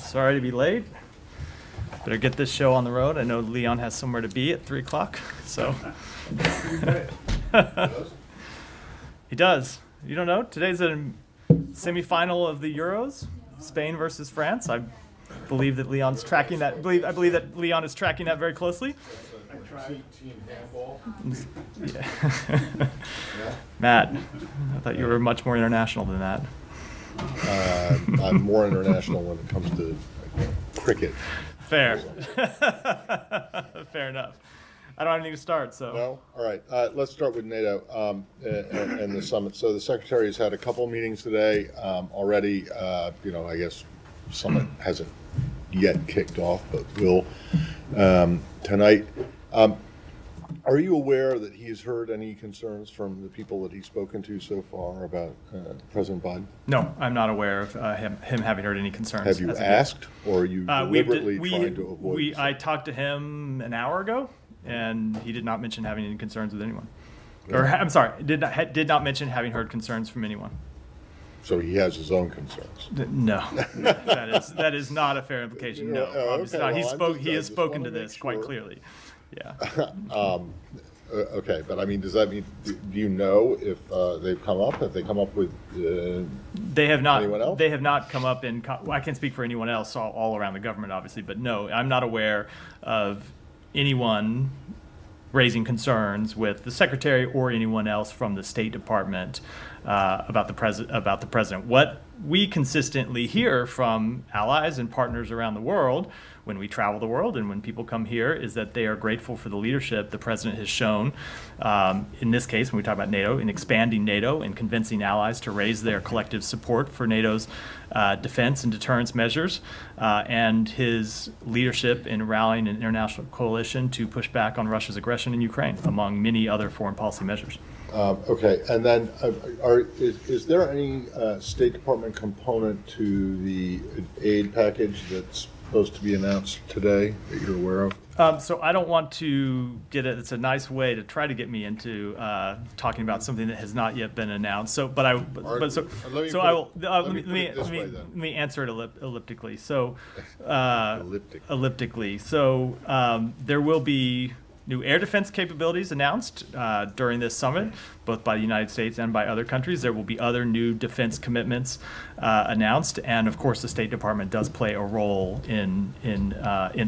Sorry to be late. Better get this show on the road. I know Leon has somewhere to be at 3 o'clock, so. He does. You don't know? Today's a semifinal of the Euros, Spain versus France. I believe that Leon's tracking that. I believe that Leon is tracking that very closely. I tried team handball. Yeah. Matt, I thought you were much more international than that. I'm more international when it comes to cricket. Fair. Fair enough. I don't have anything to start, so. No? All right. Let's start with NATO and the summit. So the secretary has had a couple meetings today already. I guess summit hasn't yet kicked off, but will tonight. Are you aware that he's heard any concerns from the people that he's spoken to so far about President Biden? No, I'm not aware of him having heard any concerns. Have you asked, or are you deliberately trying to avoid? I talked to him an hour ago, and he did not mention having any concerns with anyone. Yeah. Or I'm sorry, did not mention having heard concerns from anyone. So he has his own concerns. No, that is not a fair implication. No, obviously not. He has spoken to this quite clearly. Yeah. Okay, but I mean, does that mean? Do you know if they've come up? Have they come up with? They have not. Anyone else? They have not come up in. Well, I can't speak for anyone else all around the government, obviously, but no, I'm not aware of anyone raising concerns with the secretary or anyone else from the State Department about the president. What we consistently hear from allies and partners around the world when we travel the world and when people come here is that they are grateful for the leadership the president has shown, in this case, when we talk about NATO, in expanding NATO and convincing allies to raise their collective support for NATO's defense and deterrence measures, and his leadership in rallying an international coalition to push back on Russia's aggression in Ukraine, among many other foreign policy measures. Okay, and then is there any State Department component to the aid package that's supposed to be announced today that you're aware of? So I don't want to get it. It's a nice way to try to get me into talking about something that has not yet been announced. So, let me answer it elliptically. So, elliptically. So there will be new air defense capabilities announced during this summit, both by the United States and by other countries. There will be other new defense commitments announced, and of course, the State Department does play a role in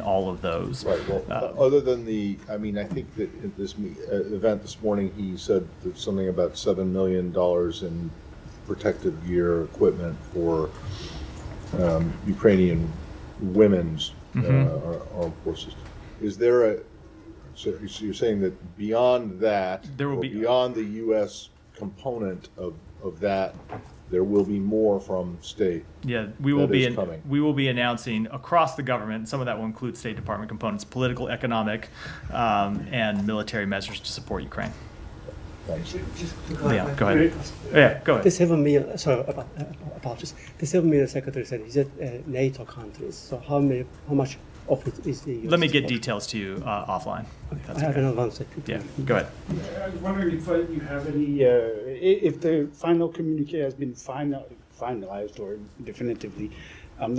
all of those. Right. Well, other than I think that at this event this morning, he said that something about $7 million in protective gear equipment for Ukrainian women's armed forces. Is there So you're saying that beyond that, beyond the U.S. component of that, there will be more from state. Yeah, we will be announcing across the government. Some of that will include State Department components, political, economic, and military measures to support Ukraine. Thanks. Yeah, go ahead. Yeah, go ahead. The 7 million. Sorry, apologies. The 7 million secretary said is it NATO countries. So how much of it is the US? Let me get details to you offline. Okay. I have another one. Yeah, go ahead. I was wondering if you have any, if the final communique has been finalized or definitively,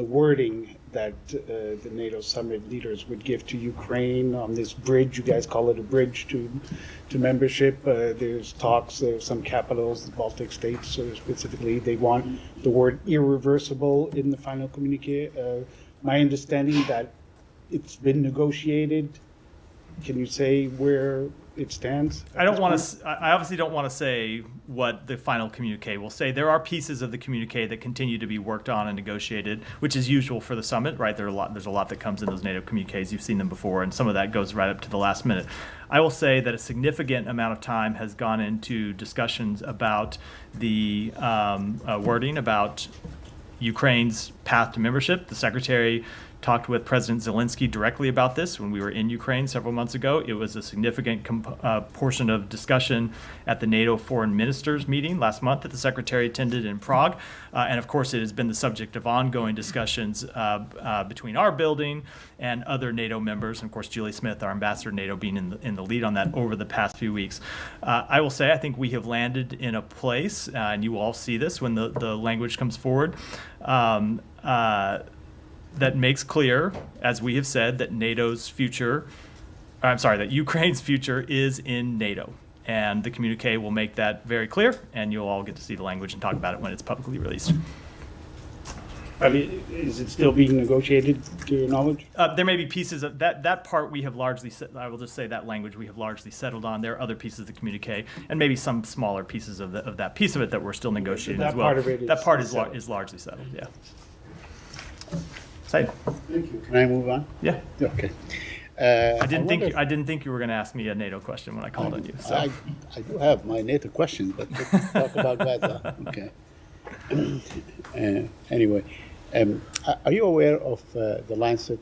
the wording that the NATO summit leaders would give to Ukraine on this bridge. You guys call it a bridge to membership. There's talks of some capitals, the Baltic states specifically. They want the word irreversible in the final communique. My understanding that it's been negotiated. Can you say where it stands? I obviously don't want to say what the final communique will say. There are pieces of the communique that continue to be worked on and negotiated, which is usual for the summit, right? There's a lot that comes in those NATO communiques. You've seen them before, and some of that goes right up to the last minute. I will say that a significant amount of time has gone into discussions about the wording about Ukraine's path to membership. The secretary talked with President Zelensky directly about this when we were in Ukraine several months ago. It was a significant portion of discussion at the NATO foreign ministers meeting last month that the secretary attended in Prague. And of course, it has been the subject of ongoing discussions between our building and other NATO members. And of course, Julie Smith, our ambassador to NATO, being in the lead on that over the past few weeks. I will say, I think we have landed in a place, and you will all see this when the language comes forward, that makes clear, as we have said, that NATO's future, that Ukraine's future is in NATO. And the communique will make that very clear, and you'll all get to see the language and talk about it when it's publicly released. Is it still being negotiated, to your knowledge? There may be pieces of that part we have largely, I will just say that language we have largely settled on. There are other pieces of the communique, and maybe some smaller pieces of that piece of it that we're still negotiating That as well. part of it is That part is settled. largely settled, yeah. Said? Thank you. Can I move on? Yeah. Okay. I didn't think you were going to ask me a NATO question when I called on you. So. I do have my NATO questions, but let's talk about Gaza. Okay. Anyway, are you aware of the Lancet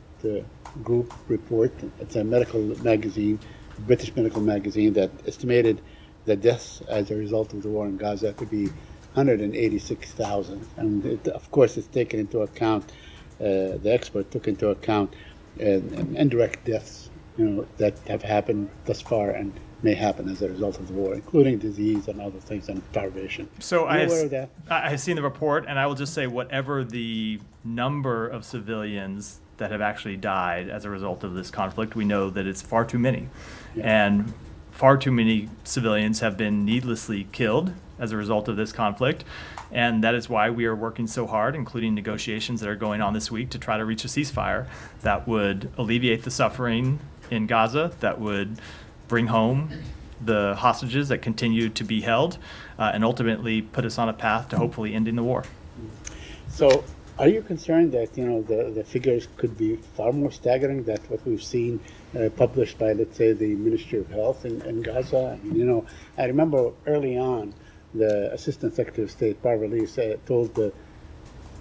group report? It's a medical magazine, British medical magazine, that estimated the deaths as a result of the war in Gaza to be 186,000. And of course, it's taken into account, the expert took into account indirect deaths, that have happened thus far and may happen as a result of the war, including disease and other things and starvation. So Are you aware of that? I have seen the report, and I will just say whatever the number of civilians that have actually died as a result of this conflict, we know that it's far too many. Yeah. And far too many civilians have been needlessly killed as a result of this conflict. And that is why we are working so hard, including negotiations that are going on this week, to try to reach a ceasefire that would alleviate the suffering in Gaza, that would bring home the hostages that continue to be held, and ultimately put us on a path to hopefully ending the war. So, are you concerned that the figures could be far more staggering than what we've seen published by, let's say, the Ministry of Health in Gaza? I mean, I remember early on, the Assistant Secretary of State Barbara Lee told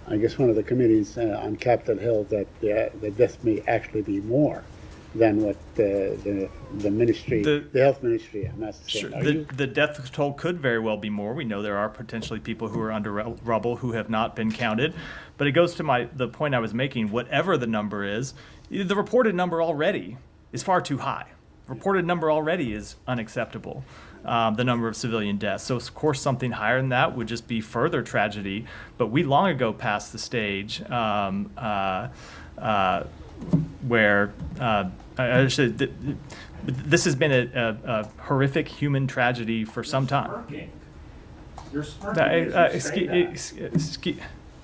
I guess one of the committees on Capitol Hill that the deaths may actually be more than what the ministry, the health ministry, I'm not saying. Sure. The death toll could very well be more. We know there are potentially people who are under rubble who have not been counted. But it goes to the point I was making. Whatever the number is, the reported number already is far too high. Reported number already is unacceptable. The number of civilian deaths. So, of course, something higher than that would just be further tragedy. But we long ago passed the stage where this has been a horrific human tragedy for some time. You're smirking.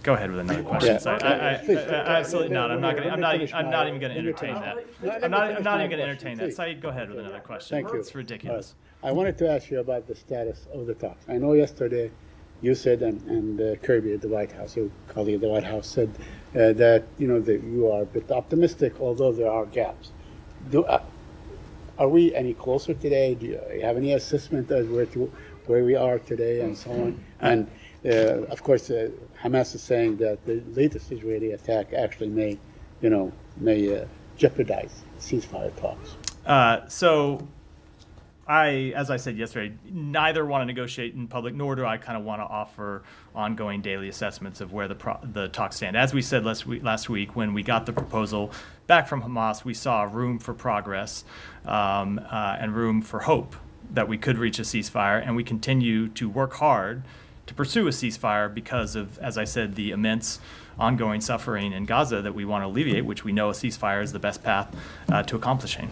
Go ahead with another question. Yeah. Please. Absolutely not. I'm not even going to entertain that. I'm not even going to entertain that. Please. Saeed, go ahead with another question. Thank you. It's ridiculous. I wanted to ask you about the status of the talks. I know yesterday you said, and Kirby at the White House, your colleague at the White House said that that you are a bit optimistic, although there are gaps. Are we any closer today? Do you have any assessment as where we are today, and so on? And of course, Hamas is saying that the latest Israeli attack actually may jeopardize ceasefire talks. So, as I said yesterday, neither want to negotiate in public, nor do I kind of want to offer ongoing daily assessments of where the talks stand. As we said last week, when we got the proposal back from Hamas, we saw room for progress and room for hope that we could reach a ceasefire, and we continue to work hard to pursue a ceasefire because of, as I said, the immense ongoing suffering in Gaza that we want to alleviate, which we know a ceasefire is the best path to accomplishing.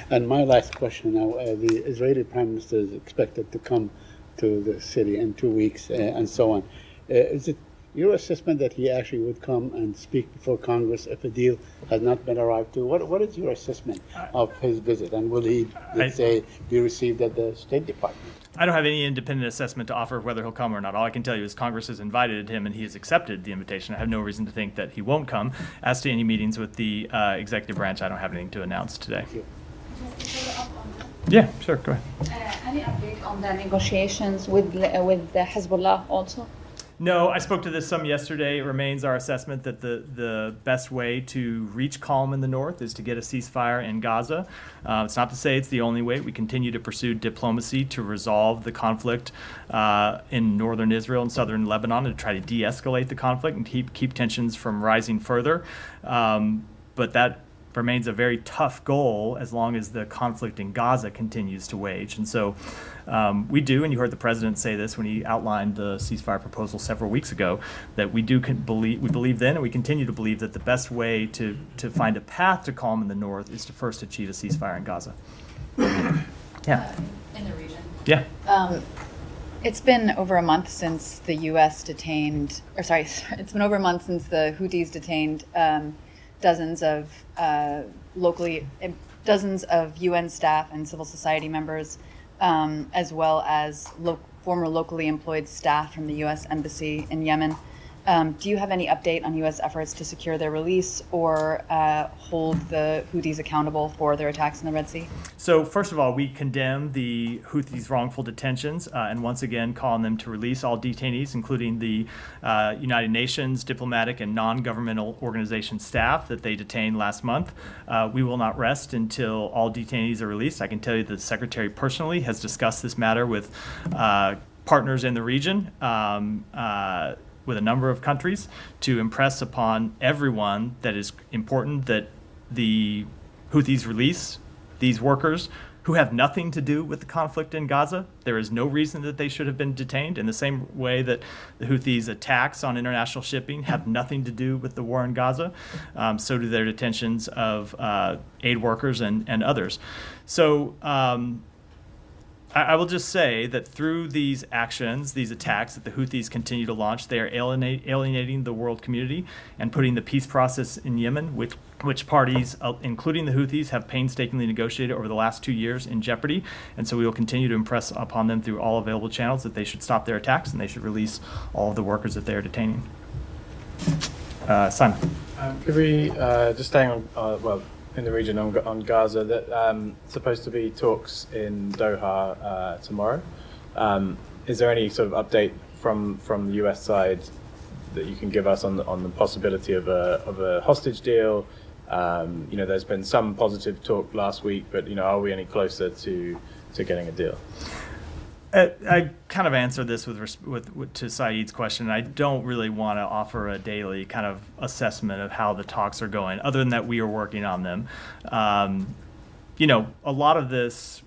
And my last question now, the Israeli Prime Minister is expected to come to the city in 2 weeks and so on. Is it your assessment that he actually would come and speak before Congress if a deal has not been arrived to? What is your assessment of his visit? And will he, let's say, be received at the State Department? I don't have any independent assessment to offer of whether he'll come or not. All I can tell you is Congress has invited him and he has accepted the invitation. I have no reason to think that he won't come. As to any meetings with the executive branch, I don't have anything to announce today. Thank you. Just to follow up on Yeah, sure, go ahead. that, any update on the negotiations with Hezbollah also? No, I spoke to this some yesterday. It remains our assessment that the best way to reach calm in the north is to get a ceasefire in Gaza. It's not to say it's the only way. We continue to pursue diplomacy to resolve the conflict in northern Israel and southern Lebanon and to try to de-escalate the conflict and keep tensions from rising further. But that remains a very tough goal as long as the conflict in Gaza continues to wage. And so we do, and you heard the president say this when he outlined the ceasefire proposal several weeks ago, that we believe then, and we continue to believe, that the best way to find a path to calm in the north is to first achieve a ceasefire in Gaza. Yeah. In the region. Yeah. It's been over a month since the U.S. detained, or sorry, it's been over a month since the Houthis detained dozens of UN staff and civil society members, as well as former locally employed staff from the U.S. Embassy in Yemen. Do you have any update on U.S. efforts to secure their release or hold the Houthis accountable for their attacks in the Red Sea? So first of all, we condemn the Houthis' wrongful detentions and once again call on them to release all detainees, including the United Nations diplomatic and non-governmental organization staff that they detained last month. We will not rest until all detainees are released. I can tell you that the Secretary personally has discussed this matter with partners in the region, with a number of countries, to impress upon everyone that is important that the Houthis release these workers who have nothing to do with the conflict in Gaza. There is no reason that they should have been detained, in the same way that the Houthis' attacks on international shipping have nothing to do with the war in Gaza. So do their detentions of aid workers and others. So I will just say that through these actions, these attacks that the Houthis continue to launch, they are alienating the world community and putting the peace process in Yemen, which parties, including the Houthis, have painstakingly negotiated over the last 2 years, in jeopardy. And so we will continue to impress upon them through all available channels that they should stop their attacks and they should release all of the workers that they are detaining. Simon. Could we, just staying on, in the region on Gaza, that supposed to be talks in Doha tomorrow. Is there any sort of update from the U.S. side that you can give us on the possibility of a hostage deal? There's been some positive talk last week, but are we any closer to getting a deal? I kind of answered this to Saeed's question. I don't really want to offer a daily kind of assessment of how the talks are going, other than that we are working on them. A lot of this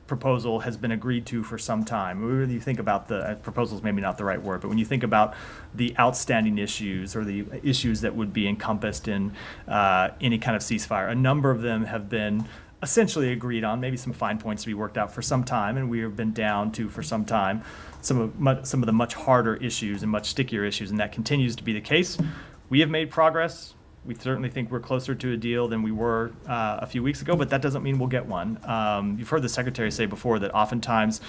proposal has been agreed to for some time. When you think about the proposal is maybe not the right word, but when you think about the outstanding issues or the issues that would be encompassed in any kind of ceasefire, a number of them have been essentially agreed on, maybe some fine points to be worked out for some time, and we have been down to, for some time, some of the much harder issues and much stickier issues, and that continues to be the case. We have made progress. We certainly think we're closer to a deal than we were a few weeks ago, but that doesn't mean we'll get one. You've heard the Secretary say before that oftentimes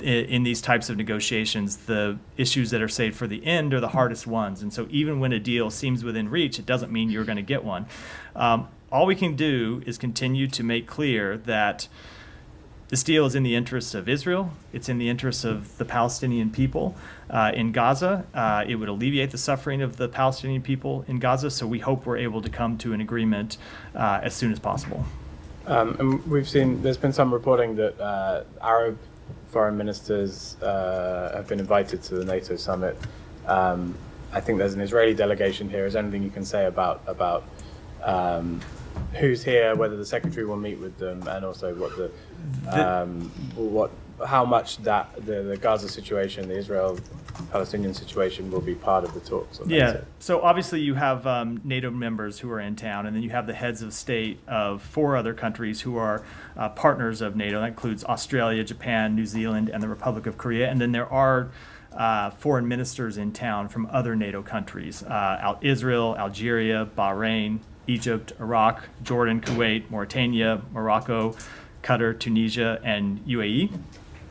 in these types of negotiations, the issues that are saved for the end are the hardest ones, and so even when a deal seems within reach, it doesn't mean you're going to get one. All we can do is continue to make clear that this deal is in the interests of Israel. It's in the interests of the Palestinian people in Gaza. It would alleviate the suffering of the Palestinian people in Gaza, so we hope we're able to come to an agreement as soon as possible. And we've seen, there's been some reporting that Arab foreign ministers have been invited to the NATO summit. I think there's an Israeli delegation here. Is there anything you can say about who's here, whether the Secretary will meet with them, and also how much that the Gaza situation, the Israel-Palestinian situation, will be part of the talks? Yeah, so obviously you have NATO members who are in town, and then you have the heads of state of 4 other countries who are partners of NATO. That includes Australia, Japan, New Zealand, and the Republic of Korea. And then there are foreign ministers in town from other NATO countries, Israel, Algeria, Bahrain, Egypt, Iraq, Jordan, Kuwait, Mauritania, Morocco, Qatar, Tunisia, and UAE.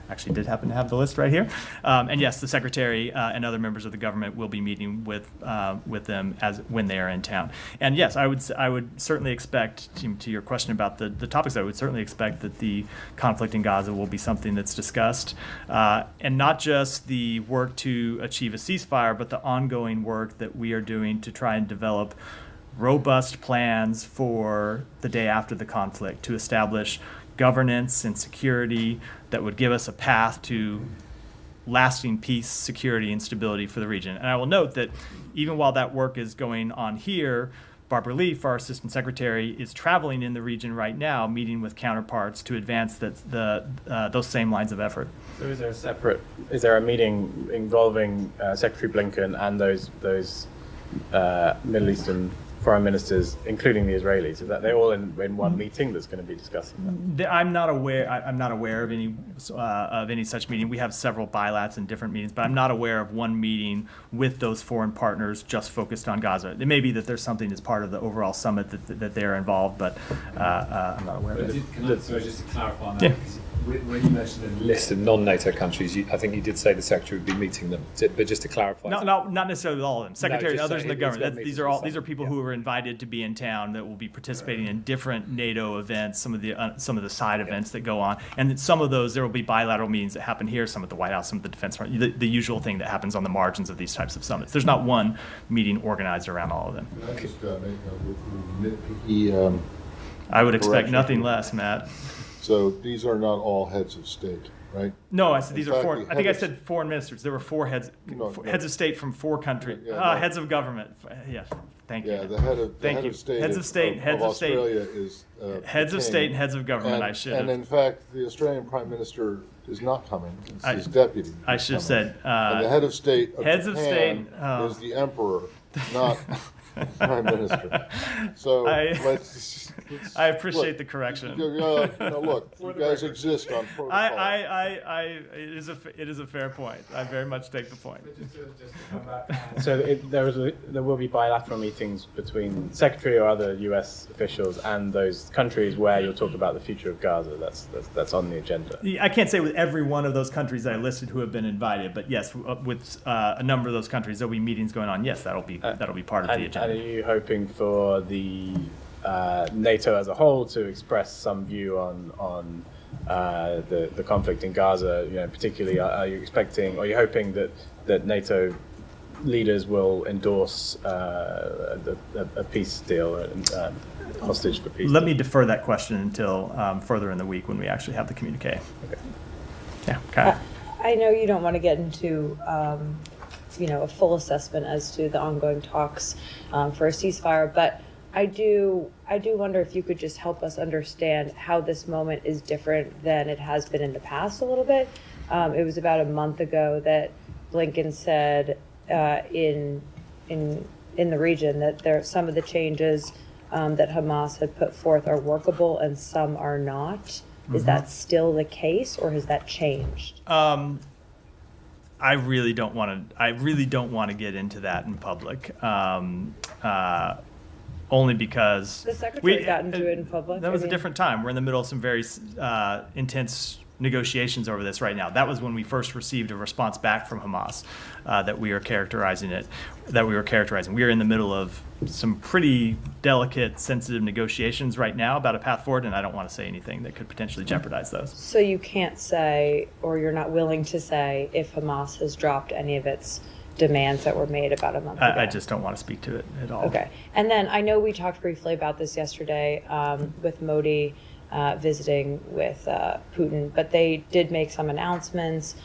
Actually did happen to have the list right here. And yes, the Secretary and other members of the government will be meeting with them when they are in town. And yes, I would certainly expect, to your question about the topics, I would certainly expect that the conflict in Gaza will be something that's discussed. And not just the work to achieve a ceasefire, but the ongoing work that we are doing to try and develop robust plans for the day after the conflict, to establish governance and security that would give us a path to lasting peace, security, and stability for the region. And I will note that even while that work is going on here, Barbara Leaf, our assistant secretary, is traveling in the region right now, meeting with counterparts to advance those same lines of effort. So is there a meeting involving Secretary Blinken and those Middle Eastern foreign ministers, including the Israelis? Is that they're all in one meeting that's going to be discussing that? I'm not aware of any such meeting. We have several bilats and different meetings, but I'm not aware of one meeting with those foreign partners just focused on Gaza. It may be that there's something as part of the overall summit that they're involved, but I'm not aware of it. Sorry, just to clarify on that, Yeah. when you mentioned a list of non-NATO countries, I think you did say the Secretary would be meeting them. But just to clarify, No, not necessarily with all of them. Secretary and just others in the saying, government. it's These got are meetings these are people who are invited to be in town that will be participating in different NATO events, some of the side events that go on, and some of those there will be bilateral meetings that happen here, some at the White House, some at the Defense Department, the usual thing that happens on the margins of these types of summits. There's not one meeting organized around all of them. Can I just make a nitpicky, I would expect correction? nothing less, Matt. So these are not all heads of state, right? No, I said these In are fact, foreign. the I think I head of- said foreign ministers. There were four heads of state from four countries. Yeah, no. Heads of government. Yes, thank you. Yeah, the head of Thank you. state Heads of state, heads of state. Australia is Heads of the state king. and heads of government. And, I should and have. in fact, the Australian Prime Minister is not coming. It's I- his deputy. I who's should have coming. said, And the head of state of heads of Japan state, oh. is the emperor, not prime minister. So let's I appreciate look, the correction. Look, you guys exist on protocol. It is a fair point. I very much take the point. Just to come back. So there will be bilateral meetings between Secretary or other U.S. officials and those countries where you'll talk about the future of Gaza. That's on the agenda. I can't say with every one of those countries I listed who have been invited, but yes, with a number of those countries, there'll be meetings going on. Yes, that'll be part of the agenda. And are you hoping for the NATO as a whole to express some view on the conflict in Gaza? Particularly, are you expecting, or are you hoping that NATO leaders will endorse a peace deal, hostage for peace? Let me defer that question until further in the week when we actually have the communique. Okay. Yeah. Okay. I know you don't want to get into a full assessment as to the ongoing talks for a ceasefire, but I do wonder if you could just help us understand how this moment is different than it has been in the past a little bit. It was about a month ago that Blinken said in the region that some of the changes that Hamas had put forth are workable and some are not. Mm-hmm. Is that still the case, or has that changed? I really don't want to get into that in public. Only because the secretary got into it in public. That was a different time. We're in the middle of some very intense negotiations over this right now. That was when we first received a response back from Hamas that we were characterizing. We are in the middle of some pretty delicate, sensitive negotiations right now about a path forward, and I don't want to say anything that could potentially jeopardize those. So you can't say, or you're not willing to say, if Hamas has dropped any of its demands that were made about a month ago? I just don't want to speak to it at all. Okay. And then I know we talked briefly about this yesterday with Modi visiting with Putin, but they did make some announcements,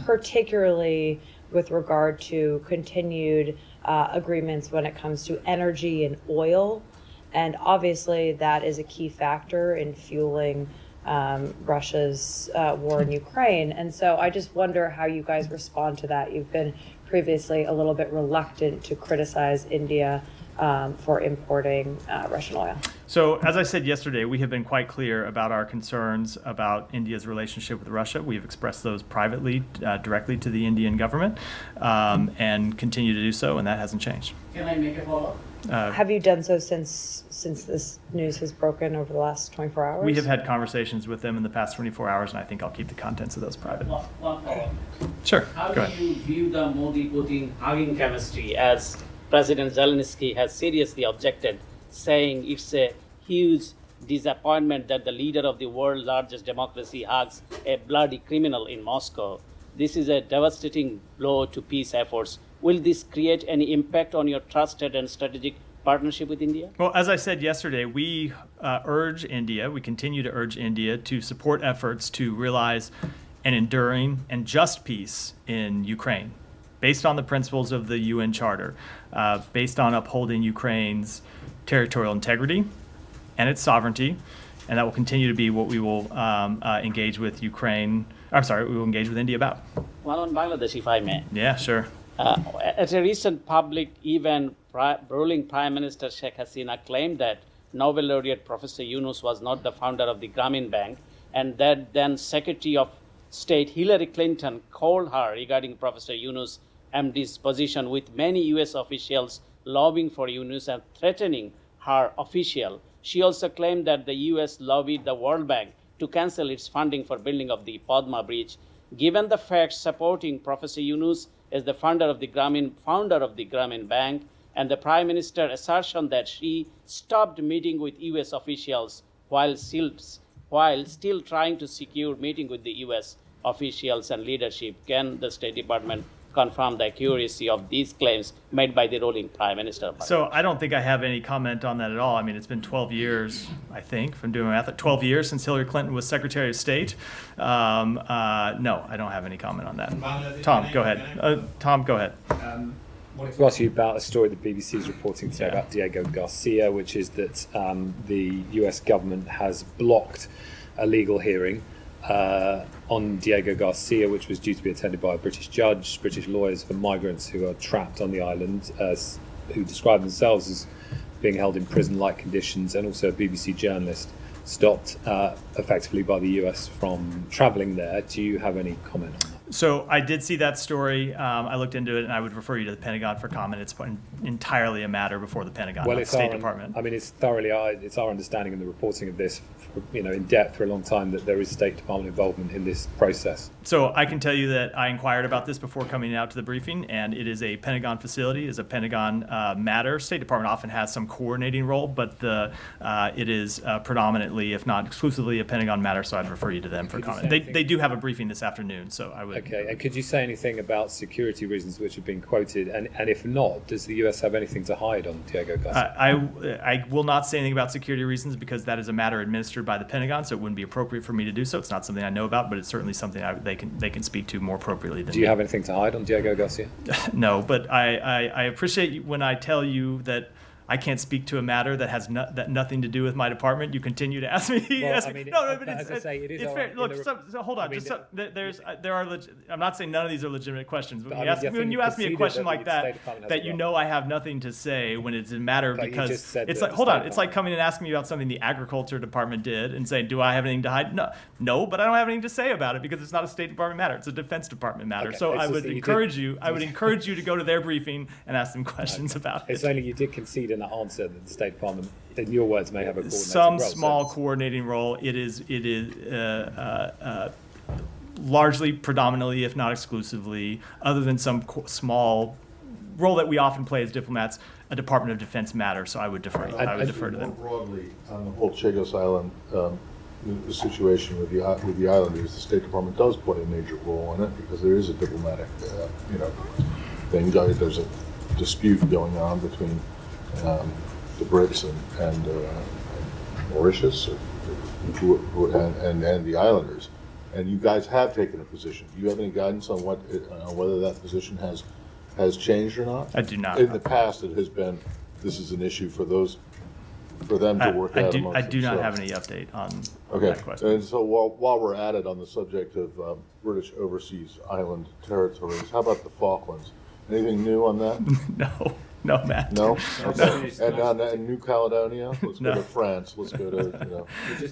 particularly with regard to continued agreements when it comes to energy and oil. And obviously that is a key factor in fueling Russia's war in Ukraine. And so I just wonder how you guys respond to that. You've been previously a little bit reluctant to criticize India for importing Russian oil. So, as I said yesterday, we have been quite clear about our concerns about India's relationship with Russia. We have expressed those privately, directly to the Indian government, and continue to do so, and that hasn't changed. Can I make a follow-up? Have you done so since this news has broken over the last 24 hours? We have had conversations with them in the past 24 hours, and I think I'll keep the contents of those private. One follow-up. Sure. How Go do ahead. you view the Modi-Putin hugging chemistry, as President Zelensky has seriously objected, saying it's a huge disappointment that the leader of the world's largest democracy hugs a bloody criminal in Moscow? This is a devastating blow to peace efforts. Will this create any impact on your trusted and strategic partnership with India? Well, as I said yesterday, we continue to urge India to support efforts to realize an enduring and just peace in Ukraine, based on the principles of the UN Charter, based on upholding Ukraine's territorial integrity and its sovereignty, and that will continue to be what we will engage with Ukraine. I'm sorry, we will engage with India about. One on Bangladesh, if I may. Yeah, sure. At a recent public event, ruling Prime Minister Sheikh Hasina claimed that Nobel laureate Professor Yunus was not the founder of the Grameen Bank, and that then Secretary of State Hillary Clinton called her regarding Professor Yunus MD's position, with many US officials lobbying for Yunus and threatening her official. She also claimed that the US lobbied the World Bank to cancel its funding for building of the Padma Bridge. Given the facts supporting Professor Yunus as the founder of the Grameen Bank, and the Prime Minister's assertion that she stopped meeting with US officials while still trying to secure meeting with the US officials and leadership, can the State Department confirm the accuracy of these claims made by the ruling Prime Minister? So I don't think I have any comment on that at all. I mean, it's been 12 years, I think, from doing math, 12 years since Hillary Clinton was Secretary of State. No, I don't have any comment on that. Tom, go ahead. Tom, go ahead. I wanted to ask you about a story the BBC is reporting today about Diego Garcia, which is that the US government has blocked a legal hearing on Diego Garcia, which was due to be attended by a British judge. British lawyers for migrants who are trapped on the island, who describe themselves as being held in prison-like conditions, and also a BBC journalist stopped effectively by the US from travelling there. Do you have any comment on that? So I did see that story. I looked into it, and I would refer you to the Pentagon for comment. It's entirely a matter before the Pentagon, not the State Department. I mean, it's our understanding in the reporting of this, in depth for a long time, that there is State Department involvement in this process. So I can tell you that I inquired about this before coming out to the briefing, and it is a Pentagon facility, is a Pentagon matter. State Department often has some coordinating role, but it is predominantly, if not exclusively, a Pentagon matter. So I'd refer you to them for comment. They do have a briefing this afternoon, so I would. Okay, and could you say anything about security reasons which have been quoted? And if not, does the US have anything to hide on Diego Garcia? I will not say anything about security reasons because that is a matter administered by the Pentagon, so it wouldn't be appropriate for me to do so. It's not something I know about, but it's certainly something they can speak to more appropriately than me. Do you have anything to hide on Diego Garcia? No, but I appreciate when I tell you that I can't speak to a matter that has nothing to do with my department. You continue to ask me. Well, ask I mean, me. No, but as I say, it is it's fair. Look, so hold on. I'm not saying none of these are legitimate questions, but when you ask me a question like that you know I have nothing to say when it's a matter because it's like, hold on, it's like coming and asking me about something the Agriculture Department did and saying, do I have anything to hide? No, but I don't have anything to say about it because it's not a State Department matter. It's a Defense Department matter. Okay. So I would encourage you to go to their briefing and ask them questions about it. It's only you did concede in that answer that the State Department, in your words, may have a coordinating role. Some small coordinating role. It is largely, predominantly, if not exclusively, other than some small role that we often play as diplomats, a Department of Defense matter. So I would defer. I would defer to them. More broadly, on the whole Chagos Island, the situation with the islanders, the State Department does play a major role in it because there is a diplomatic, thing. There's a dispute going on between the Brits and Mauritius and the islanders, and you guys have taken a position. Do you have any guidance on whether that position has changed or not? I do not. In the past, it has been this is an issue for them to work out. I do not have any update on that question. And so while we're at it on the subject of British overseas island territories, how about the Falklands? Anything new on that? No, Matt. No? Okay. And New Caledonia? Let's go to France. Let's go to,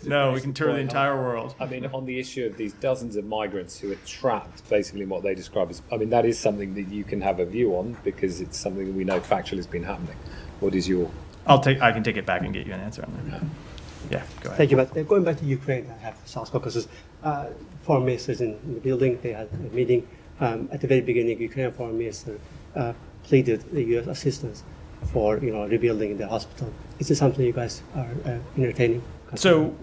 No, we can tour the entire world. I mean, on the issue of these dozens of migrants who are trapped, basically what they describe as, that is something that you can have a view on because it's something that we know factually has been happening. What is your... I can take it back and get you an answer on that. Yeah, go ahead. Thank you. But going back to Ukraine, I have South Caucasus. Foreign ministers in the building, they had a meeting. At the very beginning, Ukrainian foreign minister pleaded the U.S. assistance for rebuilding the hospital. Is this something you guys are entertaining? So,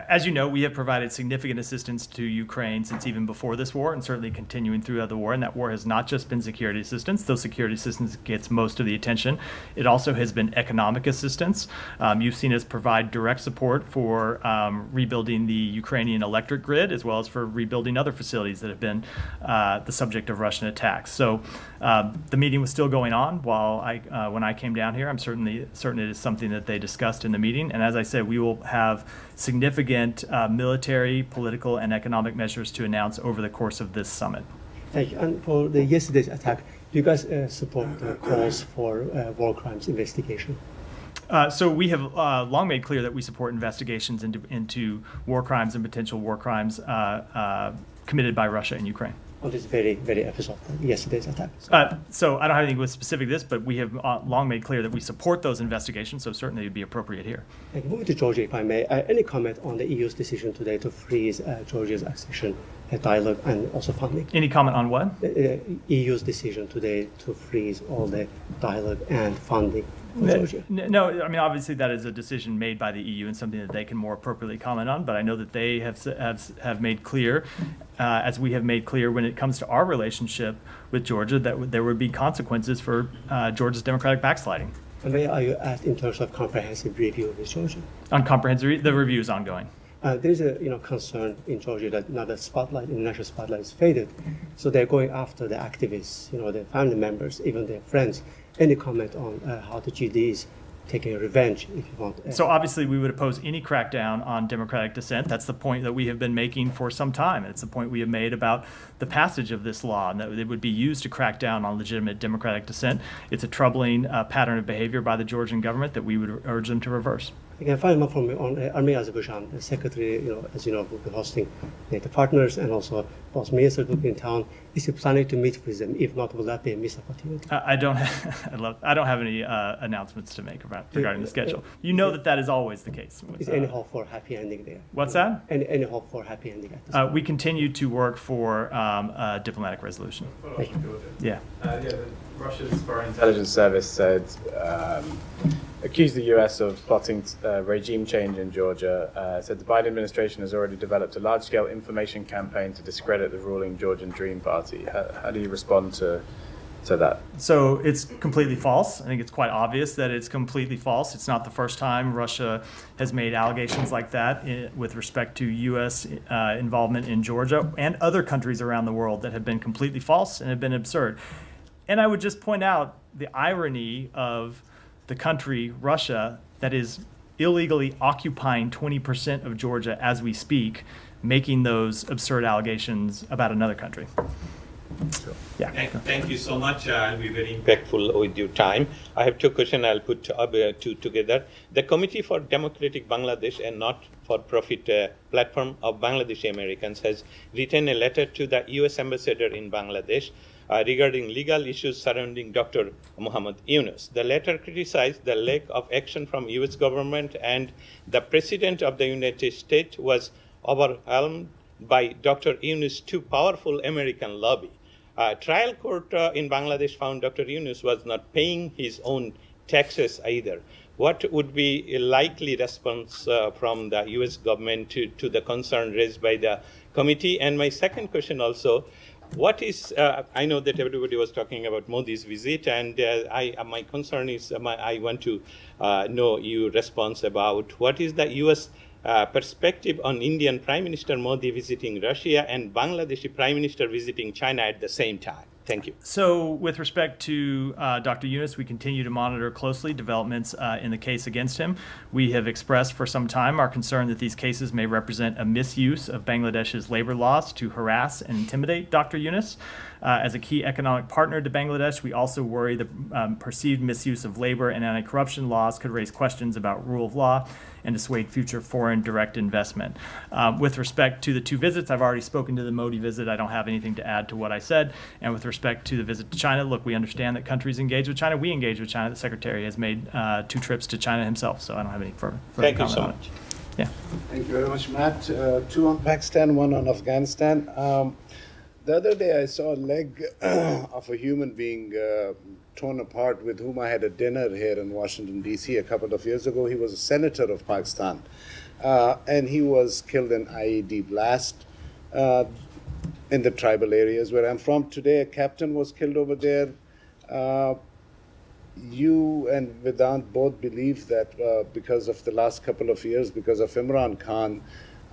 as you know, we have provided significant assistance to Ukraine since even before this war, and certainly continuing throughout the war. And that war has not just been security assistance, though security assistance gets most of the attention. It also has been economic assistance. You've seen us provide direct support for rebuilding the Ukrainian electric grid, as well as for rebuilding other facilities that have been the subject of Russian attacks. So, the meeting was still going on while when I came down here. I'm certain it is something that they discussed in the meeting. And as I said, we will have significant military, political, and economic measures to announce over the course of this summit. Thank you. And for the yesterday's attack, do you guys support the calls for war crimes investigation? So we have long made clear that we support investigations into war crimes and potential war crimes committed by Russia and Ukraine. On this very, very episode, yesterday's attack. So I don't have anything with specific to this, but we have long made clear that we support those investigations, so certainly it would be appropriate here. Thank you. Moving to Georgia, if I may, any comment on the EU's decision today to freeze Georgia's accession dialogue and also funding? Any comment on what? EU's decision today to freeze all the dialogue and funding for Georgia. No, I mean, obviously that is a decision made by the EU and something that they can more appropriately comment on, but I know that they have made clear, as we have made clear when it comes to our relationship with Georgia, that there would be consequences for Georgia's democratic backsliding. And where are you at in terms of comprehensive review with Georgia? On comprehensive, the review is ongoing. There's a concern in Georgia that now the international spotlight is faded, so they're going after the activists, their family members, even their friends. Any comment on how the GD is taking revenge, if you want? So obviously we would oppose any crackdown on democratic dissent. That's the point that we have been making for some time. It's the point we have made about the passage of this law, and that it would be used to crack down on legitimate democratic dissent. It's a troubling pattern of behavior by the Georgian government that we would urge them to reverse. Again, final one from me on Armenia Azerbaijan. The secretary, as you know, will be hosting NATO partners, and also both ministers will be in town. Is he planning to meet with them? If not, will that be a missed opportunity? I don't have any announcements to make regarding the schedule. You know that is always the case. Is any hope for happy ending there? What's that? Any hope for happy ending at this point? We continue to work for a diplomatic resolution. Yeah. Russia's Foreign Intelligence Service said, accused the U.S. of plotting regime change in Georgia, said the Biden administration has already developed a large-scale information campaign to discredit the ruling Georgian Dream Party. How do you respond to that? So it's completely false. I think it's quite obvious that it's completely false. It's not the first time Russia has made allegations like that with respect to U.S. Involvement in Georgia and other countries around the world that have been completely false and have been absurd. And I would just point out the irony of the country, Russia, that is illegally occupying 20% of Georgia as we speak, making those absurd allegations about another country. So, yeah. Thank you so much. I'll be very impactful with your time. I have two questions. I'll put two together. The Committee for Democratic Bangladesh and Not-for-Profit Platform of Bangladeshi Americans has written a letter to the U.S. Ambassador in Bangladesh regarding legal issues surrounding Dr. Muhammad Yunus. The letter criticized the lack of action from U.S. government, and the President of the United States was overwhelmed by Dr. Yunus' too powerful American lobby. Trial court in Bangladesh found Dr. Yunus was not paying his own taxes either. What would be a likely response from the U.S. government to the concern raised by the committee? And my second question also, what is, I know that everybody was talking about Modi's visit, and my concern is, I want to know your response about what is the U.S. Perspective on Indian Prime Minister Modi visiting Russia and Bangladeshi Prime Minister visiting China at the same time. Thank you. So with respect to Dr. Yunus, we continue to monitor closely developments in the case against him. We have expressed for some time our concern that these cases may represent a misuse of Bangladesh's labor laws to harass and intimidate Dr. Yunus. As a key economic partner to Bangladesh, we also worry the perceived misuse of labor and anti-corruption laws could raise questions about rule of law and dissuade future foreign direct investment. With respect to the two visits, I've already spoken to the Modi visit. I don't have anything to add to what I said. And with respect to the visit to China, look, we understand that countries engage with China. We engage with China. The Secretary has made 2 trips to China himself, so I don't have any further Thank comment you so on much. it. Yeah. Thank you very much, Matt. 2 on Pakistan, 1 on Afghanistan. The other day I saw a leg of a human being torn apart with whom I had a dinner here in Washington, D.C. a couple of years ago. He was a senator of Pakistan, and he was killed in IED blast in the tribal areas where I'm from. Today, a captain was killed over there. You and Vedant both believe that because of the last couple of years, because of Imran Khan,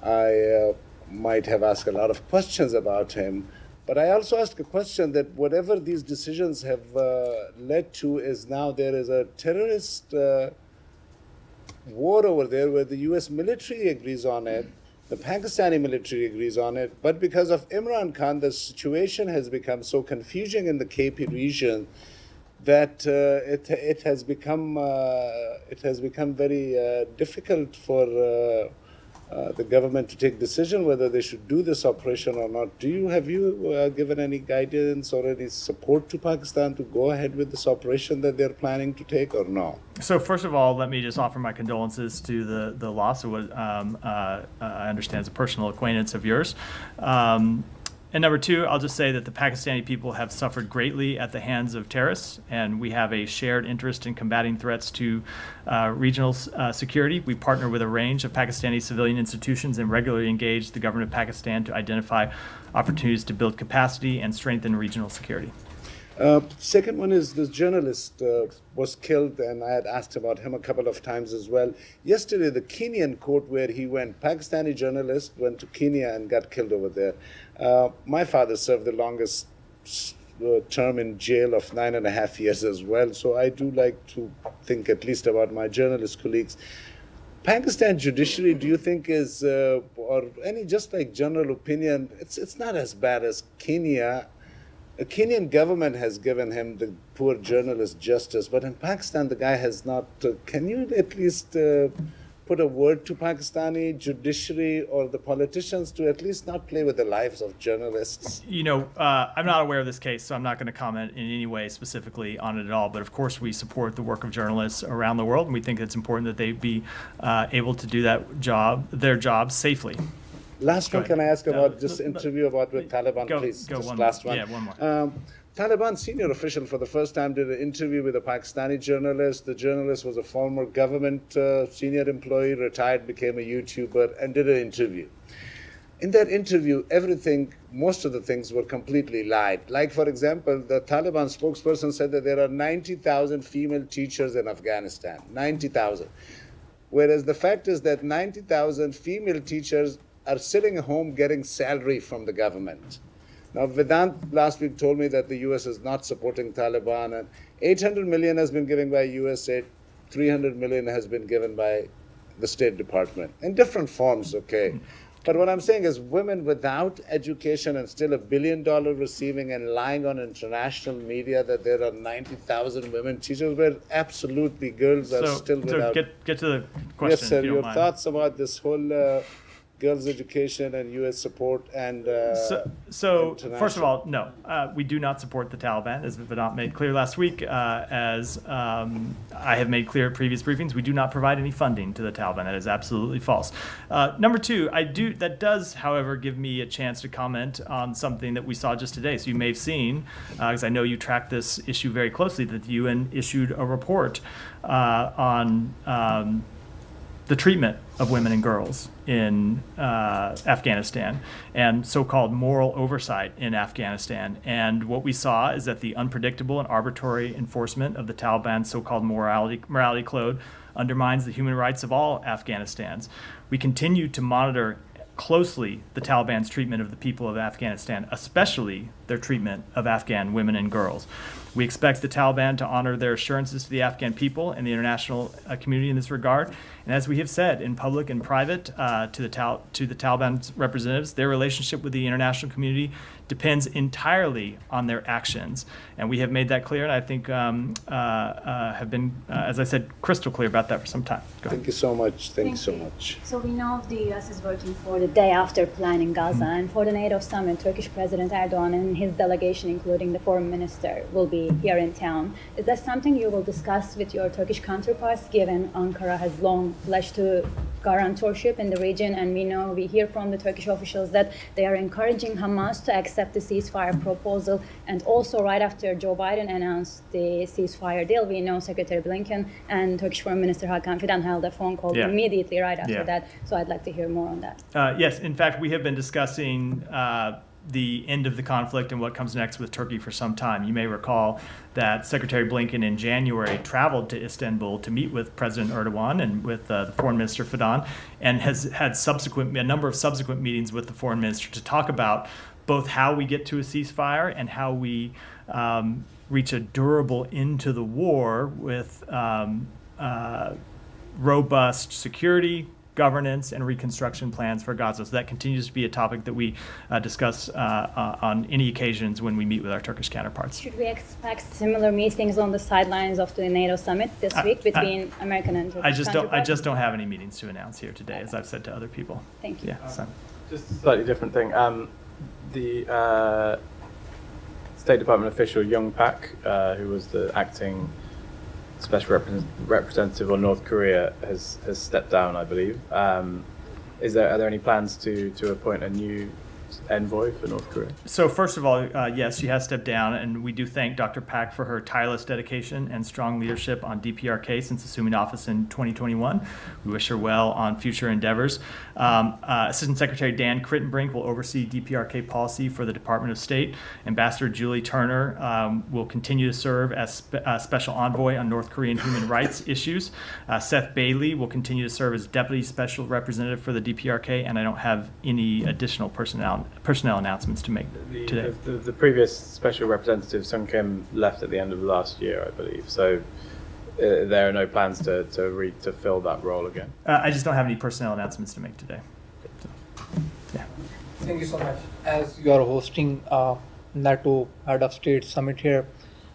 I might have asked a lot of questions about him. But I also asked a question that whatever these decisions have led to is now there is a terrorist war over there where the U.S. military agrees on it, the Pakistani military agrees on it, but because of Imran Khan, the situation has become so confusing in the KP region that it has become very difficult for the government to take decision whether they should do this operation or not. Have you given any guidance or any support to Pakistan to go ahead with this operation that they're planning to take or no? So first of all, let me just offer my condolences to the loss of what I understand is a personal acquaintance of yours. And number two, I'll just say that the Pakistani people have suffered greatly at the hands of terrorists, and we have a shared interest in combating threats to regional security. We partner with a range of Pakistani civilian institutions and regularly engage the government of Pakistan to identify opportunities to build capacity and strengthen regional security. Second one is this journalist was killed, and I had asked about him a couple of times as well. Yesterday, the Kenyan court where he went, Pakistani journalist went to Kenya and got killed over there. My father served the longest term in jail of 9.5 years as well, so I do like to think at least about my journalist colleagues. Pakistan judiciary, do you think is, or any just like general opinion, it's not as bad as Kenya. The Kenyan government has given him, the poor journalist, justice, but in Pakistan the guy has not. Can you at least put a word to Pakistani judiciary or the politicians to at least not play with the lives of journalists? You know, I'm not aware of this case, so I'm not going to comment in any way specifically on it at all. But of course, we support the work of journalists around the world, and we think it's important that they be able to do their job safely. Last one, can I ask about this interview with Taliban, please? Go just one last more. one. Yeah, one more. Taliban senior official for the first time did an interview with a Pakistani journalist. The journalist was a former government senior employee, retired, became a YouTuber, and did an interview. In that interview, most of the things were completely lied. Like, for example, the Taliban spokesperson said that there are 90,000 female teachers in Afghanistan. 90,000. Whereas the fact is that 90,000 female teachers are sitting at home getting salary from the government. Now, Vedant last week told me that the U.S. is not supporting Taliban, and $800 million has been given by USAID, $300 million has been given by the State Department in different forms, okay? But what I'm saying is women without education and still $1 billion receiving and lying on international media that there are 90,000 women teachers, where absolutely girls are still without. So get to the question. Yes, sir. If you don't Your mind. thoughts about this whole girls' education and U.S. support and So first of all, no, we do not support the Taliban, as Vedant made clear last week. As I have made clear at previous briefings, we do not provide any funding to the Taliban. That is absolutely false. Number two, that does, however, give me a chance to comment on something that we saw just today. So you may have seen, because I know you track this issue very closely, that the UN issued a report on the treatment of women and girls in Afghanistan and so-called moral oversight in Afghanistan. And what we saw is that the unpredictable and arbitrary enforcement of the Taliban's so-called morality code undermines the human rights of all Afghanistans. We continue to monitor closely the Taliban's treatment of the people of Afghanistan, especially their treatment of Afghan women and girls. We expect the Taliban to honor their assurances to the Afghan people and the international community in this regard. And as we have said in public and private to the Taliban's representatives, their relationship with the international community depends entirely on their actions. And we have made that clear, and I think have been, as I said, crystal clear about that for some time. Go ahead. Thank you so much. Thank you so you. much. So we know the U.S. is working for the day after plan in Gaza, and for the NATO summit, Turkish President Erdogan and his delegation, including the foreign minister, will be here in town. Is that something you will discuss with your Turkish counterparts, given Ankara has long pledged to guarantorship in the region, and we hear from the Turkish officials that they are encouraging Hamas to accept the ceasefire proposal. And also, right after Joe Biden announced the ceasefire deal, we know Secretary Blinken and Turkish Foreign Minister Hakan Fidan held a phone call immediately right after that. So I'd like to hear more on that. Yes, in fact, we have been discussing the end of the conflict and what comes next with Turkey for some time. You may recall that Secretary Blinken in January traveled to Istanbul to meet with President Erdogan and with the Foreign Minister Fidan, and has had a number of subsequent meetings with the Foreign Minister to talk about both how we get to a ceasefire and how we reach a durable end to the war with robust security, governance, and reconstruction plans for Gaza. So that continues to be a topic that we discuss on any occasions when we meet with our Turkish counterparts. Should we expect similar meetings on the sidelines of the NATO summit this week between American and Turkish counterparts? I just don't have any meetings to announce here today, as I've said to other people. Thank you. Yeah. So. Just a slightly different thing. The State Department official Young Pak, who was the acting special representative on North Korea, has stepped down, I believe. Are there any plans to appoint a new envoy for North Korea? So first of all, yes, she has stepped down, and we do thank Dr. Pak for her tireless dedication and strong leadership on DPRK since assuming office in 2021. We wish her well on future endeavors. Assistant Secretary Dan Crittenbrink will oversee DPRK policy for the Department of State. Ambassador Julie Turner will continue to serve as Special Envoy on North Korean human rights issues. Seth Bailey will continue to serve as Deputy Special Representative for the DPRK, and I don't have any additional personnel announcements to make today. The previous special representative, Sung Kim, left at the end of last year, I believe. So there are no plans to fill that role again. I just don't have any personnel announcements to make today. So, yeah. Thank you so much. As you are hosting NATO Head of State Summit here,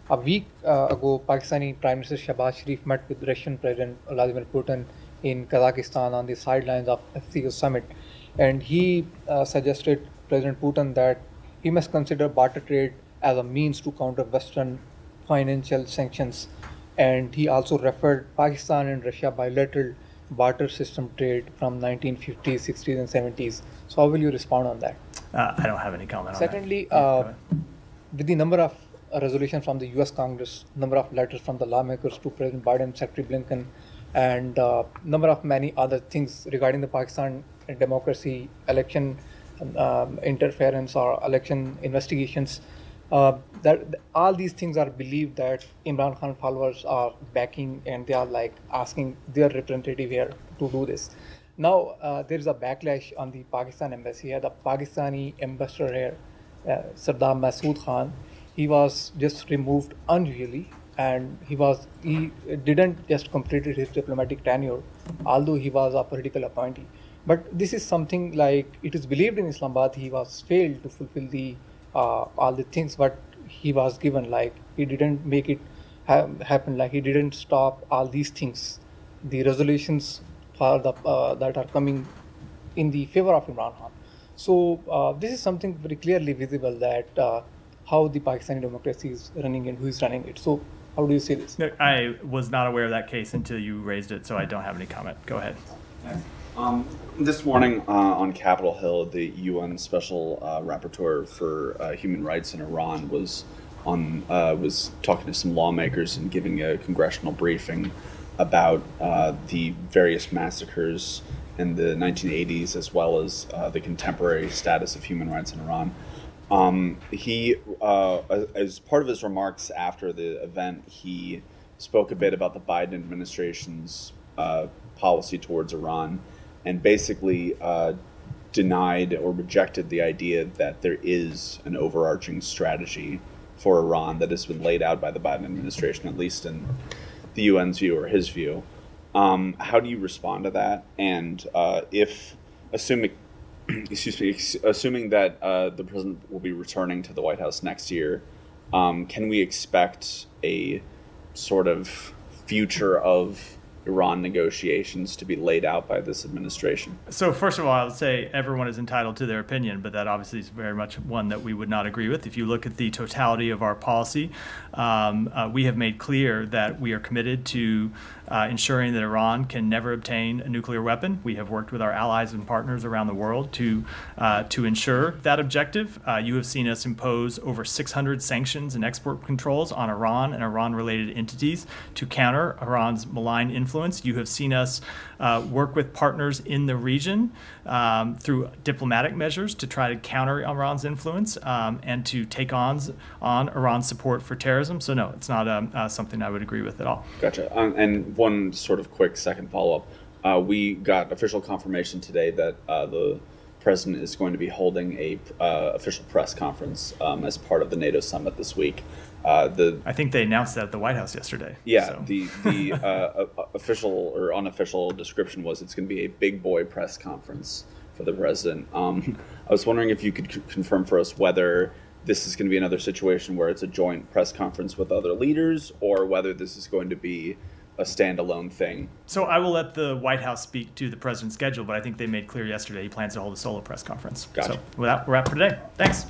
a week ago, Pakistani Prime Minister Shahbaz Sharif met with Russian President Vladimir Putin in Kazakhstan on the sidelines of SCO Summit. And he suggested President Putin that he must consider barter trade as a means to counter Western financial sanctions. And he also referred Pakistan and Russia bilateral barter system trade from 1950s, 60s, and 70s. So how will you respond on that? I don't have any comment Secondly, on that. with the number of resolutions from the US Congress, number of letters from the lawmakers to President Biden, Secretary Blinken, and number of many other things regarding the Pakistan democracy, election interference or election investigations, that all these things are believed that Imran Khan followers are backing, and they are like asking their representative here to do this. Now there is a backlash on the Pakistan embassy here. The Pakistani ambassador here, Sardar Masood Khan, he was just removed unduly, and he didn't just completed his diplomatic tenure, although he was a political appointee. But this is something like it is believed in Islamabad he was failed to fulfill the all the things what he was given. Like he didn't make it happen. Like he didn't stop all these things, the resolutions for the that are coming in the favor of Imran Khan. So this is something very clearly visible that how the Pakistani democracy is running and who is running it. So how do you see this? I was not aware of that case until you raised it, so I don't have any comment. Go ahead. This morning on Capitol Hill, the UN Special Rapporteur for Human Rights in Iran was talking to some lawmakers and giving a congressional briefing about the various massacres in the 1980s as well as the contemporary status of human rights in Iran. He, as part of his remarks after the event, he spoke a bit about the Biden administration's policy towards Iran, and basically denied or rejected the idea that there is an overarching strategy for Iran that has been laid out by the Biden administration, at least in the UN's view or his view. How do you respond to that? And if, assuming that the president will be returning to the White House next year, can we expect a sort of future of Iran negotiations to be laid out by this administration? So first of all, I would say everyone is entitled to their opinion, but that obviously is very much one that we would not agree with. If you look at the totality of our policy, we have made clear that we are committed to ensuring that Iran can never obtain a nuclear weapon. We have worked with our allies and partners around the world to ensure that objective. You have seen us impose over 600 sanctions and export controls on Iran and Iran-related entities to counter Iran's malign influence. You have seen us work with partners in the region through diplomatic measures to try to counter Iran's influence and to take on Iran's support for terrorism. So no, it's not something I would agree with at all. Gotcha. And one sort of quick second follow-up. We got official confirmation today that the president is going to be holding a official press conference as part of the NATO summit this week. I think they announced that at the White House yesterday. Yeah, so. the official or unofficial description was it's going to be a big boy press conference for the president. I was wondering if you could confirm for us whether this is going to be another situation where it's a joint press conference with other leaders, or whether this is going to be a standalone thing. So I will let the White House speak to the president's schedule, but I think they made clear yesterday he plans to hold a solo press conference. Gotcha. So with that, we're out for today. Thanks.